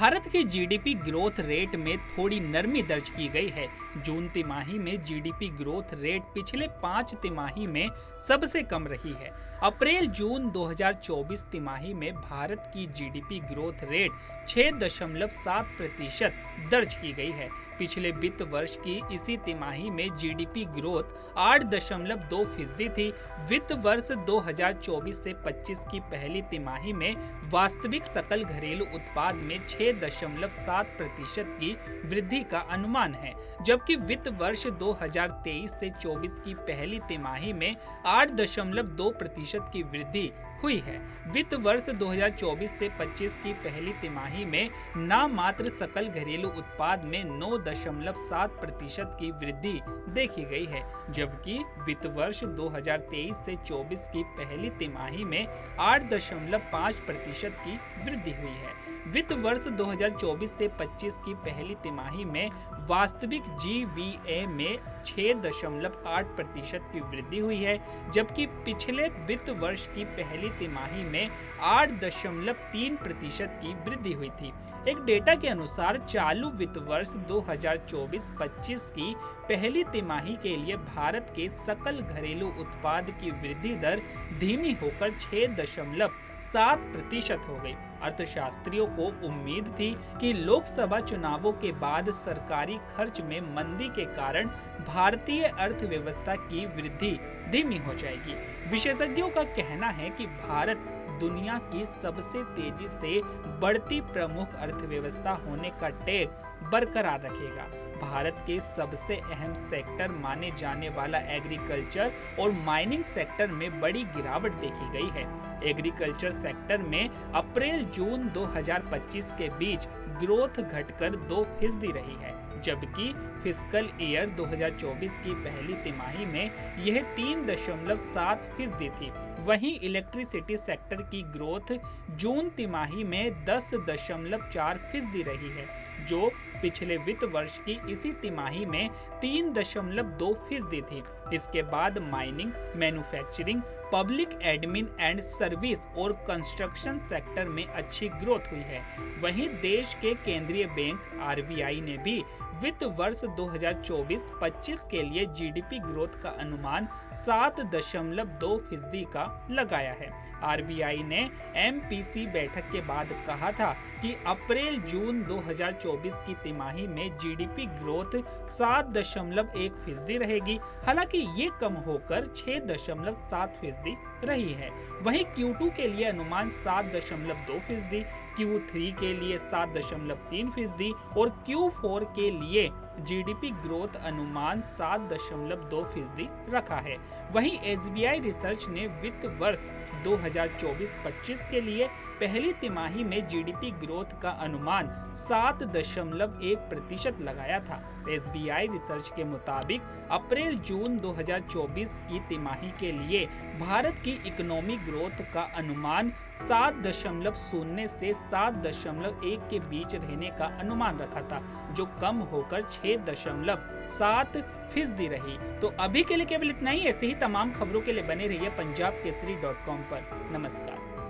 भारत की GDP growth rate में थोड़ी नरमी दर्ज की गई है। जून तिमाही में जीडीपी ग्रोथ रेट पिछले 5 तिमाही में सबसे कम रही है। अप्रैल जून 2024 तिमाही में भारत की जीडीपी ग्रोथ रेट 6.7% दर्ज की गई है। पिछले वित्त वर्ष की इसी तिमाही में जीडीपी ग्रोथ 8.2% थी। वित्त वर्ष 2024 से 25 की पहली तिमाही में वास्तविक सकल घरेलू उत्पाद में 6.7% की वृद्धि का अनुमान है, जबकि वित्त वर्ष 2023 से 24 की पहली तिमाही में 8.2% की वृद्धि हुई है। वित्त वर्ष 2024 से 25 की पहली तिमाही में नाममात्र सकल घरेलू उत्पाद में 9.7% की वृद्धि देखी गई है, जबकि वित्त वर्ष 2023 से 24 की पहली तिमाही में 8.5% की वृद्धि हुई है। वित्त वर्ष 2024 से 25 की पहली तिमाही में वास्तविक जीवीए में 6.8% की वृद्धि हुई है, जबकि पिछले वित्त वर्ष की पहली तिमाही में 8.3% की वृद्धि हुई थी। एक डेटा के अनुसार चालू वित्त वर्ष 2024-25 की पहली तिमाही के लिए भारत के सकल घरेलू उत्पाद की वृद्धि दर धीमी होकर 6.7% हो गई। अर्थशास्त्रियों को उम्मीद थी कि लोकसभा चुनावों के बाद सरकारी खर्च में मंदी के कारण भारतीय अर्थव्यवस्था की वृद्धि धीमी हो जाएगी। विशेषज्ञों का कहना है कि भारत दुनिया की सबसे तेजी से बढ़ती प्रमुख अर्थव्यवस्था होने का टैग बरकरार रखेगा। भारत के सबसे अहम सेक्टर माने जाने वाला एग्रीकल्चर और माइनिंग सेक्टर में बड़ी गिरावट देखी गई है। एग्रीकल्चर सेक्टर में अप्रैल जून 2025 के बीच ग्रोथ घटकर 2% रही है, जबकि फिस्कल ईयर 2024 की पहली तिमाही में यह 3.7% थी। वहीं इलेक्ट्रिसिटी सेक्टर की ग्रोथ जून तिमाही में 10.4% रही है, जो पिछले वित्त वर्ष की इसी तिमाही में 3.2% थी। इसके बाद mining, manufacturing, public admin and service और कंस्ट्रक्शन सेक्टर में अच्छी ग्रोथ हुई है। वहीं देश के केंद्रीय बैंक आरबीआई ने भी वित्त वर्ष 2024-25 के लिए जीडीपी ग्रोथ का अनुमान 7.2% का लगाया है। आरबीआई ने एमपीसी बैठक के बाद कहा था कि अप्रैल जून 2024 की तिमाही में जीडीपी ग्रोथ 7.1% रहेगी। हालांकि ये कम होकर 6.7% रही है। वहीं Q2 के लिए अनुमान 7.2%, Q3 के लिए 7.3% और Q4 के लिए जीडीपी ग्रोथ अनुमान 7.2% रखा है। वहीं एसबीआई रिसर्च ने वित्त वर्ष 2024-25 के लिए पहली तिमाही में जीडीपी ग्रोथ का अनुमान 7.1% लगाया था। एसबीआई रिसर्च के मुताबिक अप्रैल जून 2024 की तिमाही के लिए भारत की इकोनॉमी ग्रोथ का अनुमान 7.0 से 7.1 के बीच रहने का अनुमान रखा था, जो कम होकर 6.7% रही। तो अभी के लिए केवल इतना ही। ऐसे ही तमाम खबरों के लिए बने रहिए पंजाबकेसरी.com पर। नमस्कार।